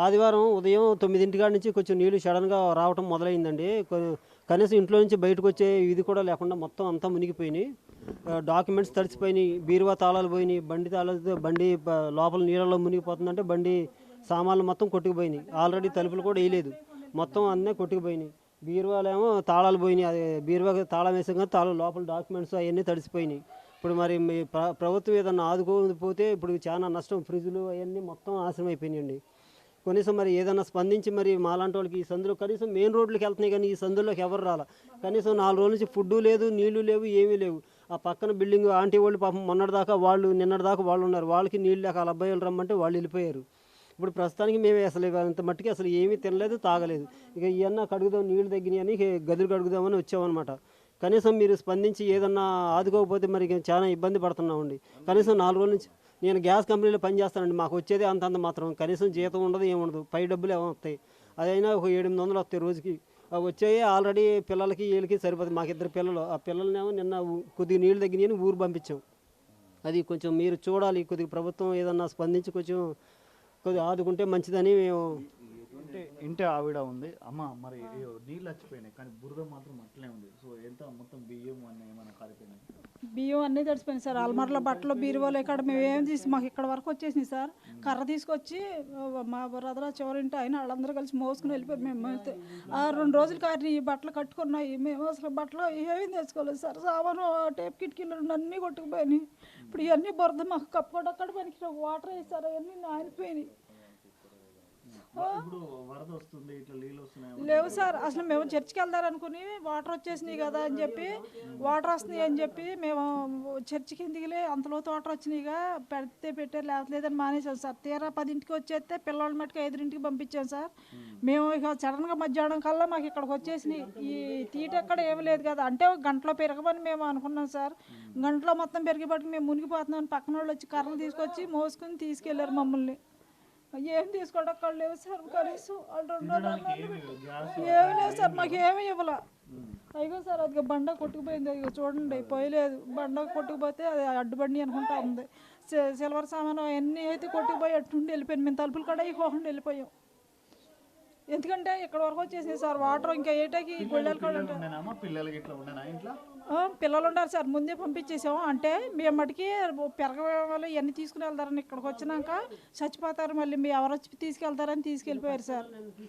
ఆదివారం ఉదయం 9 కాడ నుంచి కొంచెం నీళ్లు సడన్‌గా రావటం మొదలైందండి. కనీసం ఇంట్లో నుంచి బయటకొచ్చే ఇది కూడా లేకుండా మొత్తం అంతా మునిగిపోయినియి. డాక్యుమెంట్స్ తడిసిపోయినియి, బీరువా తాళాలు పోయినియి, బండి తాళాలతో బండి లోపల నీళ్ళలో మునిగిపోతుందంటే బండి సామాన్లు మొత్తం కొట్టుకుపోయినియి. ఆల్రెడీ తలుపులు కూడా ఎయలేదు. మొత్తం అన్నీ కొట్టుకుపోయినియి. బీరువాలేమో తాళాలు పోయినియి. అది బీరువాకి తాళం వేసాం కానీ తాళం లోపల డాక్యుమెంట్స్ అయన్నీ తడిసిపోయినియి. ఇప్పుడు మరి మీ ప్రభుత్వం ఏదన్నా ఆదుకోకపోతే ఇప్పుడు చాలా నష్టం. ఫ్రిడ్జ్‌లు అయన్నీ మొత్తం నాశనం అయిపోయినియండి. కనీసం మరి ఏదన్నా స్పందించి మరి మాలాంటోళ్ళకి ఈ సందులో కనీసం మెయిన్ రోడ్లకి వెళ్తున్నాయి కానీ ఈ సందుల్లోకి ఎవరు రాలా. కనీసం 4 రోజుల నుంచి ఫుడ్డు లేదు, నీళ్లు లేవు, ఏమీ లేవు. ఆ పక్కన బిల్డింగ్ ఆంటీ వాళ్ళు పాపం మొన్నటిదాకా వాళ్ళు నిన్నటిదాకా వాళ్ళున్నారు. వాళ్ళకి నీళ్ళు లేక ఆళ్ళ అబ్బాయోళ్ళు రమ్మంటే వాళ్ళు వెళ్ళిపోయారు. ఇప్పుడు ప్రస్తుతానికి మేమే అసలు అంత మట్టికి అసలు ఏమీ తినలేదు, తాగలేదు. ఇక ఇయన్నా కడుగుదాం నీళ్లు తగ్గినాయని గదులు కడుగుదామని వచ్చామన్నమాట. కనీసం మీరు స్పందించి ఏదన్నా ఆదుకోకపోతే మరి చాలా ఇబ్బంది పడుతున్నామండి. కనీసం 4 రోజుల నుంచి నేను గ్యాస్ కంపెనీలో పనిచేస్తానండి. మాకు వచ్చేది అంతంత మాత్రం. కనీసం జీతం ఉండదు, ఏముండదు. పై డబ్బులు ఏమో వస్తాయి. అదైనా ఒక 700 వస్తాయి రోజుకి. అవి వచ్చాయి ఆల్రెడీ పిల్లలకి వీళ్ళకి సరిపోతుంది. మాకు 2 పిల్లలు. ఆ పిల్లలనేమో నిన్న కొద్దిగా నీళ్ళు తగ్గినాయని ఊరు పంపించాం. అది కొంచెం మీరు చూడాలి. కొద్దిగా ప్రభుత్వం ఏదన్నా స్పందించి కొంచెం కొద్దిగా ఆదుకుంటే మంచిదని మేము. ఇంటి ఆవిడ ఉంది అమ్మ, మరి నీళ్ళు వచ్చిపోయినాయి కానీ బురద మాత్రం అట్లే ఉంది. సో ఎంత మొత్తం బియ్యం అన్నీ ఏమైనా కాలిపోయినాయి? బియ్యం అన్నీ తడిసిపోయినాయి సార్. అల్మార్లో బట్టలు బీరువాలు ఇక్కడ మేము ఏం తీసి మాకు ఇక్కడ వరకు వచ్చేసినాయి సార్. కర్ర తీసుకొచ్చి మా బ్రదర్ చివరింటి ఆయన వాళ్ళందరూ కలిసి మోసుకుని వెళ్ళిపోయారు. మేము అయితే 2 రోజులు కారిని ఈ బట్టలు కట్టుకున్నాయి. మేము అసలు బట్టలు ఏమీ తెచ్చుకోలేదు సార్. సామాను టేప్ కిటికీలు అన్నీ కొట్టుకుపోయినాయి. ఇప్పుడు ఇవన్నీ బురద మాకు కప్పుకోవడం అక్కడ పనికి వాటర్ వేస్తారు, అవన్నీ నానిపోయినాయి. ఇప్పుడు వరద వస్తుంది, ఇట్లా నీళ్ళు వస్తున్నాయి. లేవు సార్. అసలు మేము చర్చికి వెళ్దారనుకుని వాటర్ వచ్చేసినాయి కదా అని చెప్పి వాటర్ వస్తున్నాయి అని చెప్పి మేము చర్చికి ఎందుకులే అంతలోతో వాటర్ వచ్చినాయిగా పెడితే పెట్టారు, లేదని మానేసాం సార్. తీరా 10ంటికి వచ్చేస్తే పిల్లల మట్టుకు 5ంటికి పంపించాం సార్. మేము ఇక సడన్గా మధ్యాహ్నం కల్లా మాకు ఇక్కడికి వచ్చేసినాయి. ఈ తీట ఎక్కడ ఏమి లేదు కదా అంటే ఒక గంటలో పెరగమని మేము అనుకున్నాం సార్. గంటలో మొత్తం పెరిగిపట్టుకు మేము మునిగిపోతున్నాం. పక్కన వాళ్ళు వచ్చి కర్రలు తీసుకొచ్చి మోసుకుని తీసుకెళ్లారు మమ్మల్ని. ఏం తీసుకోవడం లేవు సార్. కనీసం ఏమి లేదు సార్. మాకు ఏమి ఇవ్వాల. అయిగో సార్ అది బండ కొట్టుకుపోయింది. అది చూడండి పోయలేదు. బండ కొట్టుకుపోతే అది అడ్డుబండి అనుకుంటా ఉంది. సిల్వర్ సామాను అవన్నీ అయితే కొట్టుకుపోయి అట్టుండి వెళ్ళిపోయాను. మేము తలుపులు కూడా ఇవ్వకుండా వెళ్ళిపోయాం. ఎందుకంటే ఇక్కడ వరకు వచ్చేసింది సార్ వాటర్. ఇంకా ఏటాకి గొళ్ళలు కూడా పిల్లలు ఉన్నారు సార్. ముందే పంపించేసాము. అంటే మేము మటుకి పెరగవాలి ఇవన్నీ తీసుకుని వెళ్తారని ఇక్కడికి వచ్చినాక చచ్చిపోతారు, మళ్ళీ మీ ఎవరు వచ్చి తీసుకెళ్తారని తీసుకెళ్ళిపోయారు సార్.